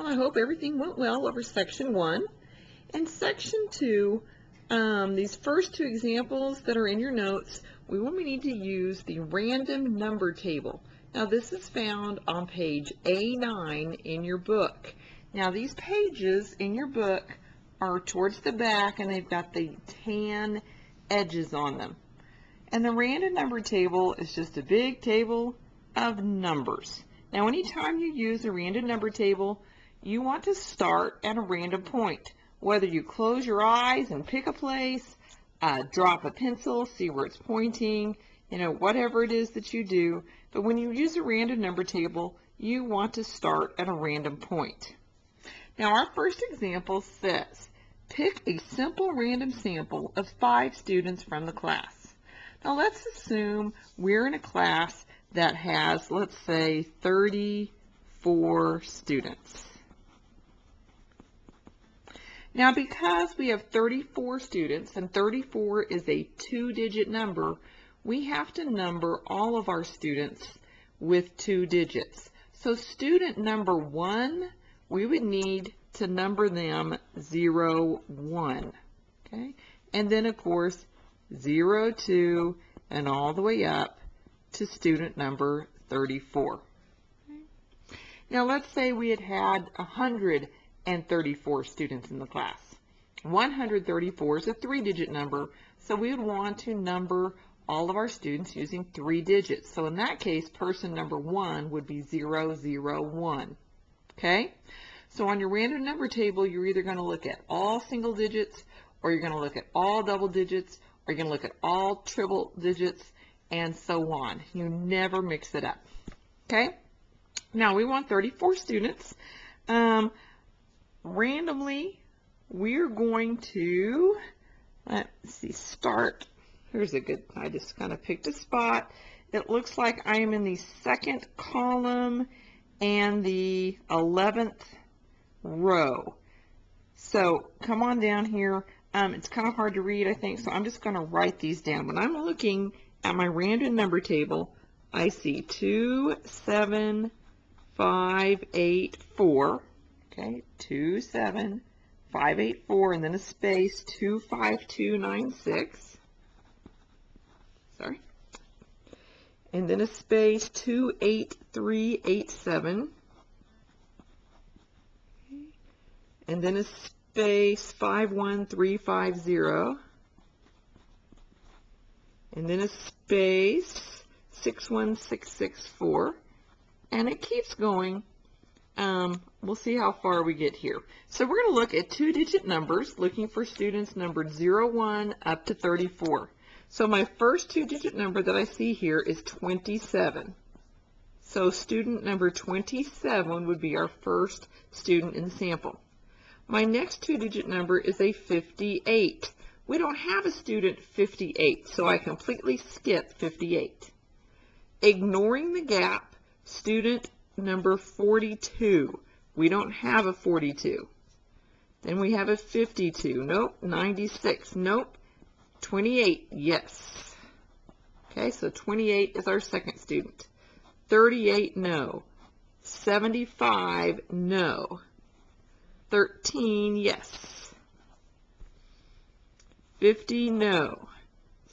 Well, I hope everything went well over section 1. In section 2, these first two examples that are in your notes, we will need to use the random number table. Now this is found on page A9 in your book. Now these pages in your book are towards the back and they've got the tan edges on them. And the random number table is just a big table of numbers. Now anytime you use a random number table, you want to start at a random point. Whether you close your eyes and pick a place, drop a pencil, see where it's pointing, whatever it is that you do. But when you use a random number table, you want to start at a random point. Now our first example says, pick a simple random sample of 5 students from the class. Now let's assume we're in a class that has, let's say, 34 students. Now because we have 34 students and 34 is a 2-digit number, we have to number all of our students with 2 digits. So student number 1, we would need to number them 0, 1. Okay? And then of course 0, 2, and all the way up to student number 34. Okay? Now let's say we had 134 students in the class. 134 is a 3-digit number, so we would want to number all of our students using 3 digits. So in that case, person number 1 would be 0, 0, 1. Okay? So on your random number table, you're either going to look at all single digits, or you're going to look at all double digits, or you're going to look at all triple digits, and so on. You never mix it up. Okay? Now we want 34 students. Randomly, we're going to, let's see, start. Here's a good, I just kind of picked a spot. It looks like I am in the 2nd column and the 11th row. So come on down here. It's kind of hard to read, I think, so I'm just going to write these down. When I'm looking at my random number table, I see 2, 7, 5, 8, 4. Okay, 2, 7, 5, 8, 4, and then a space, 2, 5, 2, 9, 6. Sorry. And then a space, 2, 8, 3, 8, 7. Okay. And then a space, 5, 1, 3, 5, 0. And then a space, 6, 1, 6, 6, 4. And it keeps going. We'll see how far we get here. So we're going to look at 2-digit numbers, looking for students numbered 0, 1 up to 34. So my first 2-digit number that I see here is 27. So student number 27 would be our first student in the sample. My next 2-digit number is a 58. We don't have a student 58, so I completely skip 58. Ignoring the gap, student number 42. We don't have a 42. Then we have a 52. Nope. 96. Nope. 28. Yes. Okay, so 28 is our second student. 38, no. 75, no. 13, yes. 50, no.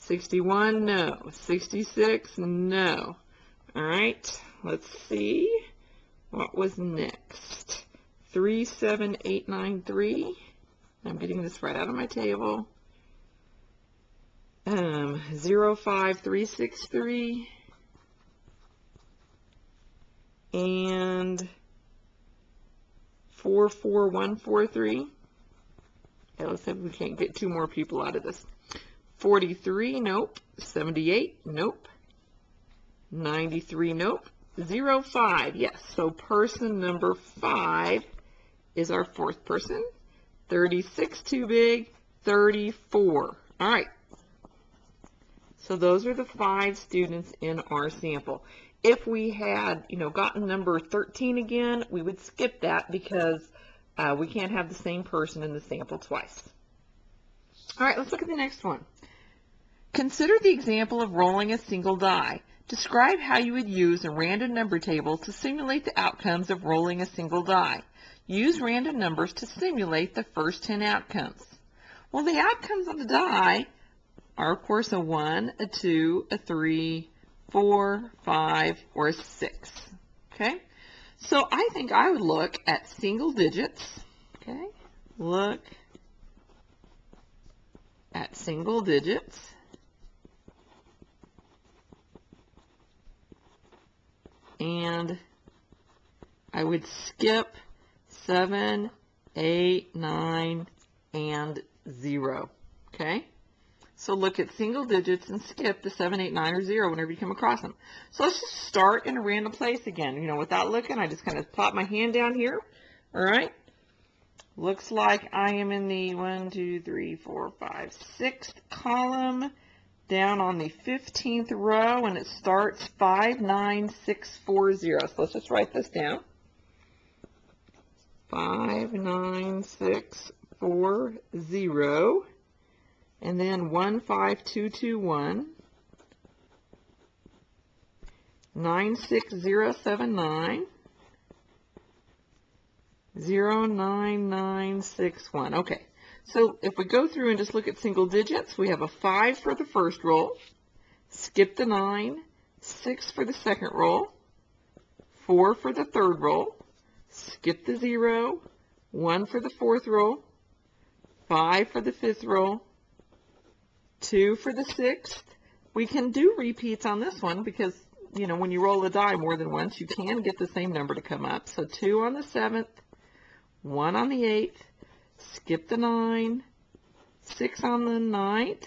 61, no. 66, no. All right, let's see. What was next? 37893. I'm getting this right out of my table. 05363. And 44143. Okay, let's see if we can't get 2 more people out of this. 43, nope. 78, nope. 93, nope. 05, yes. So person number 5 is our 4th person. 36, too big. 34. All right. So those are the 5 students in our sample. If we had, gotten number 13 again, we would skip that because we can't have the same person in the sample twice. All right, let's look at the next one. Consider the example of rolling a single die. Describe how you would use a random number table to simulate the outcomes of rolling a single die. Use random numbers to simulate the first 10 outcomes. Well, the outcomes on the die are, of course, a 1, a 2, a 3, 4, 5, or a 6. Okay? So I think I would look at single digits. Okay? Look at single digits. And I would skip 7, 8, 9, and 0. Okay? So look at single digits and skip the 7, 8, 9, or 0 whenever you come across them. So let's just start in a random place again. Without looking, I just kind of plop my hand down here. All right? Looks like I am in the 1, 2, 3, 4, 5, 6th column, down on the 15th row, and it starts 5, 9, 6, 4, 0. So let's just write this down. 5, 9, 6, 4, 0. And then 1, 5, 2, 2, 1. 9, 6, 0, 7, 9. 0, 9, 9, 6, 1. Okay. So if we go through and just look at single digits, we have a 5 for the first roll, skip the 9, 6 for the second roll, 4 for the third roll, skip the 0, 1 for the fourth roll, 5 for the fifth roll, 2 for the sixth. We can do repeats on this one because, when you roll a die more than once, you can get the same number to come up. So 2 on the 7th, 1 on the 8th, skip the 9, 6 on the 9th,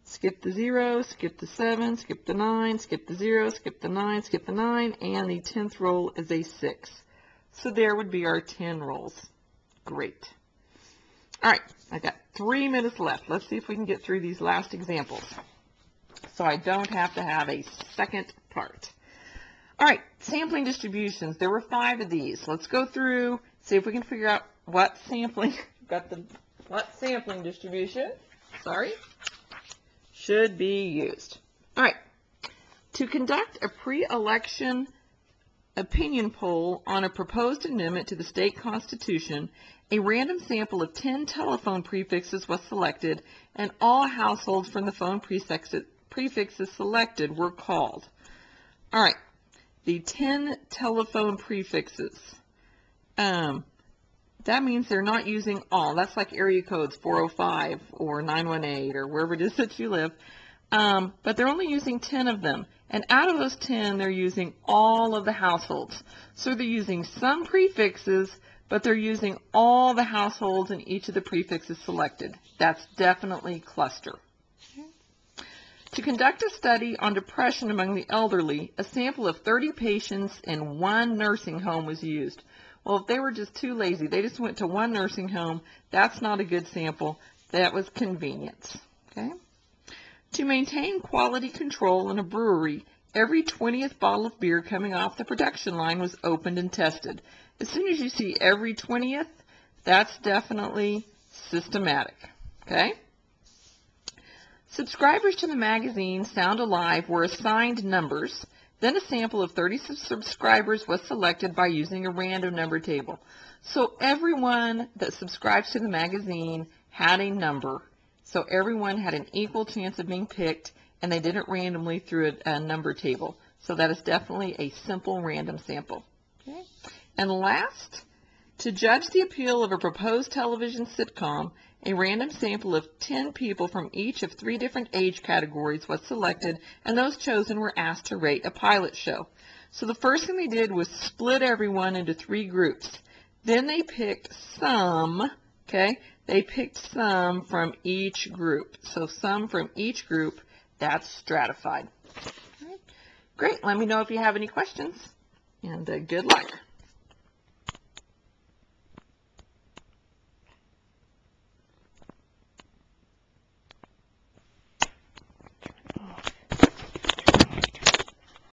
skip the 0, skip the 7, skip the 9, skip the 0, skip the 9, skip the 9, and the 10th roll is a 6. So there would be our 10 rolls. Great. All right, I got 3 minutes left. Let's see if we can get through these last examples so I don't have to have a second part. All right, sampling distributions. There were 5 of these. Let's go through, see if we can figure out what sampling distribution, should be used. All right, to conduct a pre-election opinion poll on a proposed amendment to the state constitution, a random sample of 10 telephone prefixes was selected, and all households from the phone prefixes selected were called. All right. The 10 telephone prefixes. That means they're not using all. That's like area codes 405 or 918 or wherever it is that you live. But they're only using 10 of them. And out of those 10, they're using all of the households. So they're using some prefixes, but they're using all the households in each of the prefixes selected. That's definitely cluster. To conduct a study on depression among the elderly, a sample of 30 patients in one nursing home was used. Well, if they were just too lazy, they just went to one nursing home, that's not a good sample. That was convenience. Okay? To maintain quality control in a brewery, every 20th bottle of beer coming off the production line was opened and tested. As soon as you see every 20th, that's definitely systematic. Okay? Subscribers to the magazine Sound Alive were assigned numbers. Then a sample of 30 subscribers was selected by using a random number table. So everyone that subscribes to the magazine had a number. So everyone had an equal chance of being picked, and they did it randomly through a number table. So that is definitely a simple random sample. Okay. And last, to judge the appeal of a proposed television sitcom, a random sample of 10 people from each of 3 different age categories was selected, and those chosen were asked to rate a pilot show. So the first thing they did was split everyone into 3 groups. Then they picked some, okay? They picked some from each group. So some from each group, that's stratified. All right. Great. Let me know if you have any questions, and good luck.